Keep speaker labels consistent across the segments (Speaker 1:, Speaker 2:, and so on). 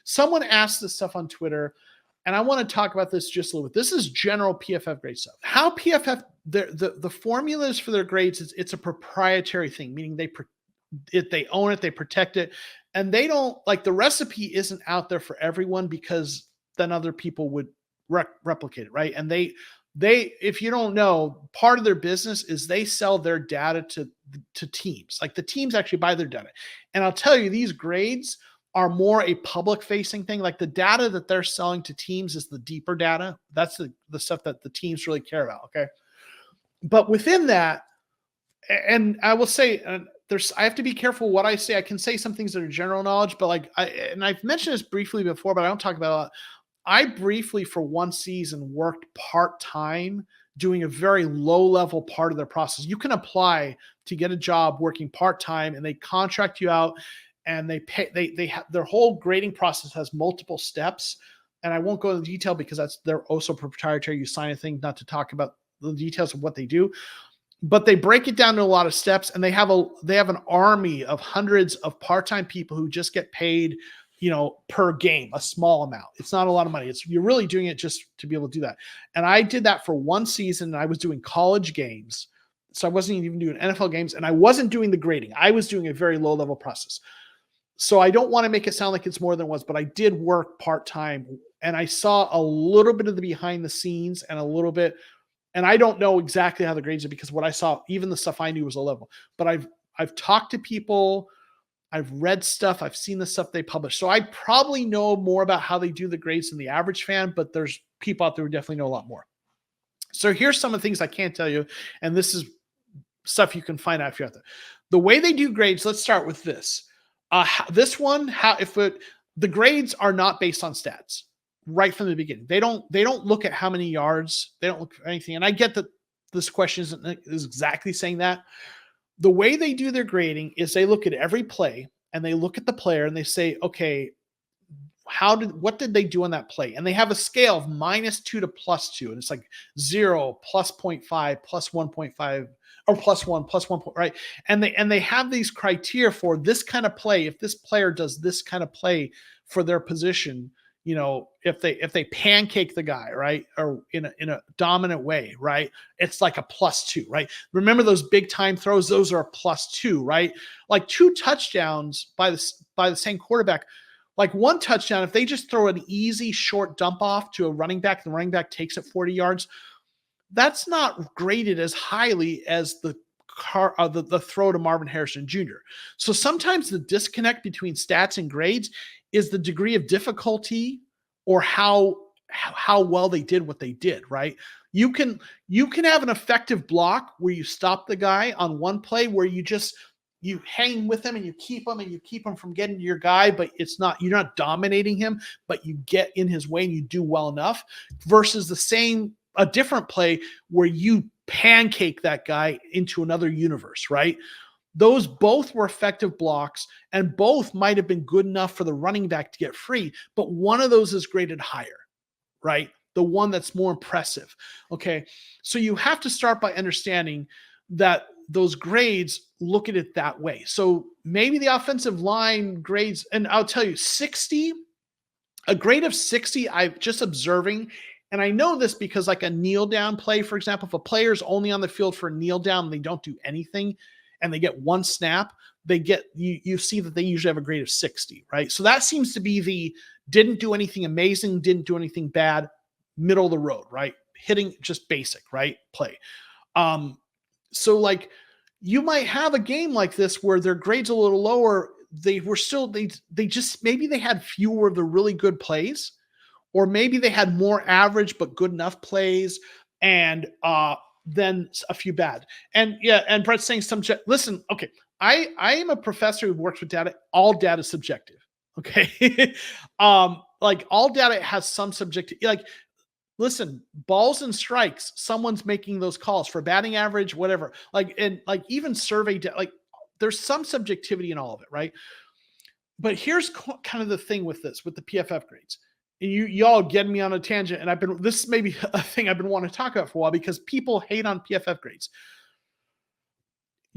Speaker 1: Someone asked this stuff on Twitter, and I want to talk about this just a little bit. This is general PFF grade stuff. How PFF, the formulas for their grades, it's a proprietary thing, meaning they own it, they protect it, and they don't, like, the recipe isn't out there for everyone, because then other people would replicate it, right? And they, if you don't know, part of their business is they sell their data to teams. Like, the teams actually buy their data. And I'll tell you, these grades are more a public facing thing. Like, the data that they're selling to teams is the deeper data. That's the stuff that the teams really care about. Okay. But within that, and I will say, I have to be careful what I say. I can say some things that are general knowledge, but like, I've mentioned this briefly before, but I don't talk about it a lot. I briefly, for one season, worked part-time doing a very low-level part of their process. You can apply to get a job working part-time, and they contract you out, and they pay. They have their whole grading process has multiple steps, and I won't go into detail because they're also proprietary. You sign a thing not to talk about the details of what they do, but they break it down to a lot of steps, and they have an army of hundreds of part-time people who just get paid, per game, a small amount. It's not a lot of money. You're really doing it just to be able to do that. And I did that for one season, and I was doing college games. So I wasn't even doing NFL games, and I wasn't doing the grading. I was doing a very low level process. So I don't want to make it sound like it's more than it was, but I did work part-time, and I saw a little bit of the behind the scenes and a little bit, and I don't know exactly how the grades are, because what I saw, even the stuff I knew, was a level, but I've talked to people, I've read stuff, I've seen the stuff they publish. So I probably know more about how they do the grades than the average fan, but there's people out there who definitely know a lot more. So here's some of the things I can't tell you, and this is stuff you can find out if you're out there. The way they do grades, let's start with this. This one, the grades are not based on stats right from the beginning. They don't look at how many yards, they don't look at anything. And I get that this question is exactly saying that. The way they do their grading is they look at every play, and they look at the player, and they say, okay, what did they do on that play? And they have a scale of -2 to +2. And it's like 0, +0.5, +1.5, or +1, +1, right? And they have these criteria for this kind of play. If this player does this kind of play for their position, if they pancake the guy, right, or in a dominant way, right, it's like a +2, right? Remember those big time throws? Those are a +2, right? Like 2 touchdowns by the same quarterback. Like one touchdown, if they just throw an easy short dump off to a running back, and the running back takes it 40 yards, that's not graded as highly as the throw to Marvin Harrison Jr. So sometimes the disconnect between stats and grades is the degree of difficulty, or how well they did what they did, right? You can have an effective block where you stop the guy on one play, where you hang with him and you keep him from getting to your guy, but you're not dominating him, but you get in his way and you do well enough, versus a different play where you pancake that guy into another universe, right? Those both were effective blocks, and both might have been good enough for the running back to get free, but one of those is graded higher, right? The one that's more impressive. Okay. So you have to start by understanding that those grades look at it that way. So maybe the offensive line grades, and I'll tell you, a grade of 60, I've just observing, and I know this because, like, a kneel down play, for example, if a player's only on the field for a kneel down and they don't do anything, and they get one snap, you see that they usually have a grade of 60, right? So that seems to be didn't do anything amazing, didn't do anything bad, middle of the road, right? Hitting just basic, right? Play. So like, you might have a game like this where their grade's a little lower. They just, maybe they had fewer of the really good plays, or maybe they had more average but good enough plays, and then a few bad. And yeah, and Brett's saying listen, okay, I am a professor who works with data. All data is subjective. Okay. Like, all data has some subjective, like, listen, balls and strikes, someone's making those calls for batting average, whatever. Like, and like, even survey, like, there's some subjectivity in all of it, right? But here's kind of the thing with the PFF grades. And y'all getting me on a tangent, and this may be a thing I've been wanting to talk about for a while, because people hate on PFF grades.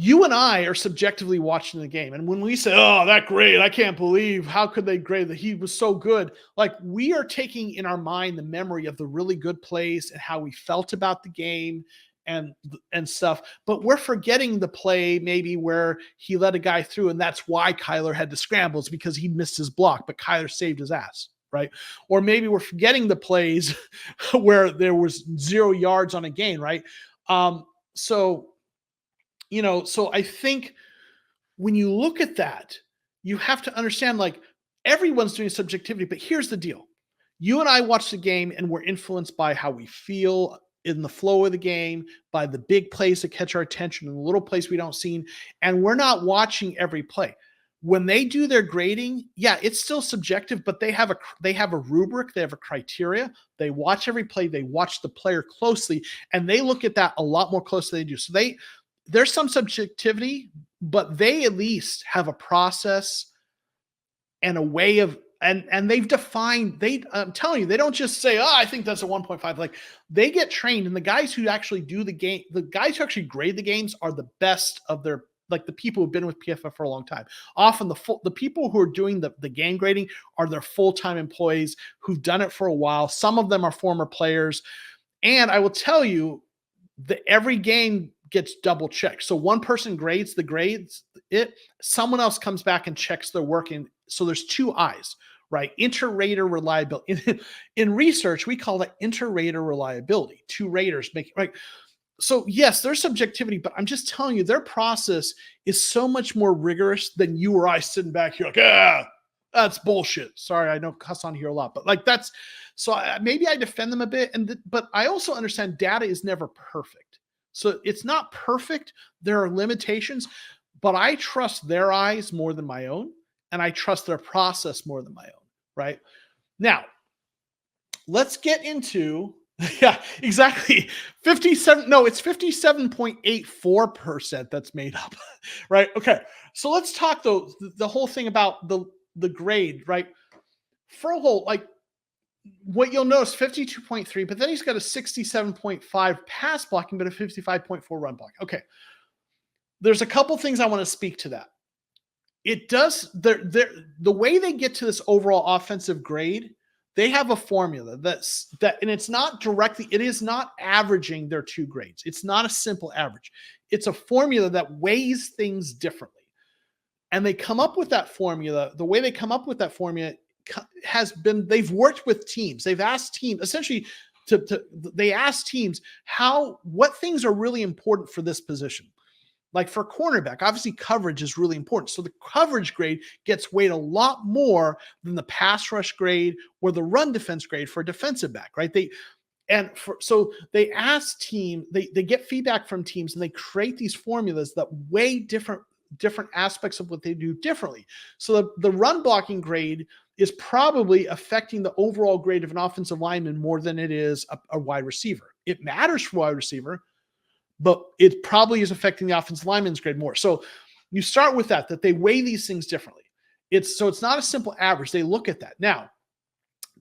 Speaker 1: you and I are subjectively watching the game. And when we say, oh, that grade, I can't believe, how could they grade that he was so good? Like, we are taking in our mind the memory of the really good plays and how we felt about the game and stuff. But we're forgetting the play maybe where he let a guy through, and that's why Kyler had to scramble, is because he missed his block, but Kyler saved his ass, right? Or maybe we're forgetting the plays where there was 0 yards on a gain, right? So I think when you look at that, you have to understand, like, everyone's doing subjectivity, but here's the deal. You and I watch the game and we're influenced by how we feel in the flow of the game, by the big plays that catch our attention and the little plays we don't see, and we're not watching every play. When they do their grading, yeah, it's still subjective, but they have a rubric, they have a criteria. They watch every play, they watch the player closely, and they look at that a lot more closely than they do. So there's some subjectivity, but they at least have a process and a way of, and they've defined, I'm telling you, they don't just say, oh, I think that's a 1.5. Like, they get trained, and the guys who actually do the game, the guys who actually grade the games are the best of their, like, the people who've been with PFF for a long time. Often the people who are doing the game grading are their full-time employees who've done it for a while. Some of them are former players. And I will tell you that every game gets double checked. So one person grades it, someone else comes back and checks their work. And so there's 2 eyes, right? Inter-rater reliability. In research, we call that inter-rater reliability. 2 raters make, right? So yes, there's subjectivity, but I'm just telling you, their process is so much more rigorous than you or I sitting back here like, that's bullshit. Sorry, I don't cuss on here a lot, but like, that's, so maybe I defend them a bit, but I also understand data is never perfect. So it's not perfect. There are limitations, but I trust their eyes more than my own, and I trust their process more than my own, right? Now, let's get into, yeah, exactly. 57, no, it's 57.84% that's made up, right? Okay, so let's talk though, the whole thing about the grade, right? Froholt, like, what you'll notice, 52.3, but then he's got a 67.5 pass blocking, but a 55.4 run blocking. Okay, there's a couple things I want to speak to that. It does, the way they get to this overall offensive grade, they have a formula and it's not directly, it is not averaging their 2 grades. It's not a simple average. It's a formula that weighs things differently. And they come up with that formula. The way they come up with that formula has been, they've worked with teams. They've asked teams, essentially, they asked teams what things are really important for this position. Like for cornerback, obviously coverage is really important. So the coverage grade gets weighed a lot more than the pass rush grade or the run defense grade for a defensive back, right? So they ask team, they get feedback from teams, and they create these formulas that weigh different aspects of what they do differently. So the run blocking grade is probably affecting the overall grade of an offensive lineman more than it is a wide receiver. It matters for wide receiver, but it probably is affecting the offensive lineman's grade more. So you start with that they weigh these things differently. It's not a simple average. They look at that. Now,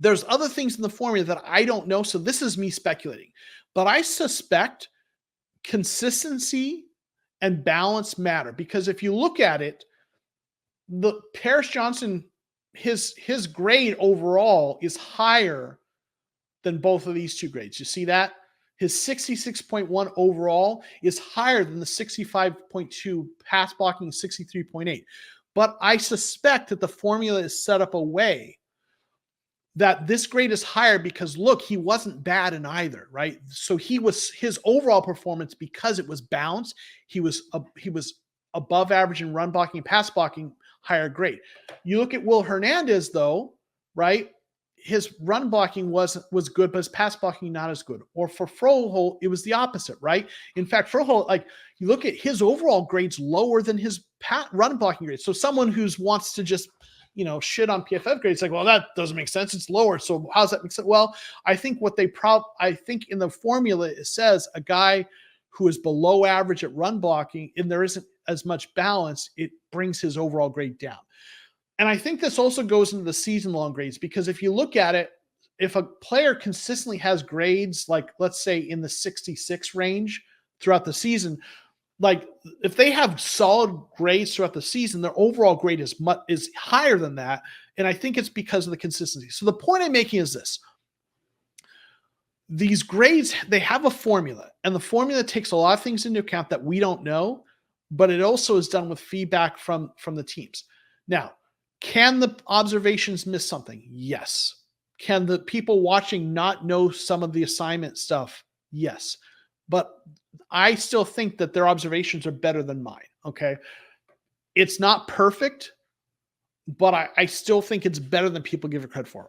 Speaker 1: there's other things in the formula that I don't know. So this is me speculating, but I suspect consistency and balance matter, because if you look at it, the Paris Johnson, his grade overall is higher than both of these 2 grades. You see that? His 66.1 overall is higher than the 65.2 pass blocking, 63.8. But I suspect that the formula is set up a way that this grade is higher because, look, he wasn't bad in either, right? So his overall performance, because it was balanced, he was above average in run blocking, pass blocking, higher grade. You look at Will Hernandez though, right? His run blocking was good, but his pass blocking not as good. Or for Froholt, it was the opposite, right? In fact, Froholt, like, you look at his overall grades lower than his run blocking grades. So someone who wants to just, shit on PFF grades, like, well, that doesn't make sense. It's lower. So how does that make sense? Well, I think I think in the formula, it says a guy who is below average at run blocking and there isn't as much balance, it brings his overall grade down. And I think this also goes into the season-long grades, because if you look at it, if a player consistently has grades, like let's say in the 66 range throughout the season, like if they have solid grades throughout the season, their overall grade is higher than that. And I think it's because of the consistency. So the point I'm making is this. These grades, they have a formula, and the formula takes a lot of things into account that we don't know, but it also is done with feedback from the teams. Now, can the observations miss something? Yes. Can the people watching not know some of the assignment stuff? Yes. But I still think that their observations are better than mine. Okay. It's not perfect, but I still think it's better than people give it credit for.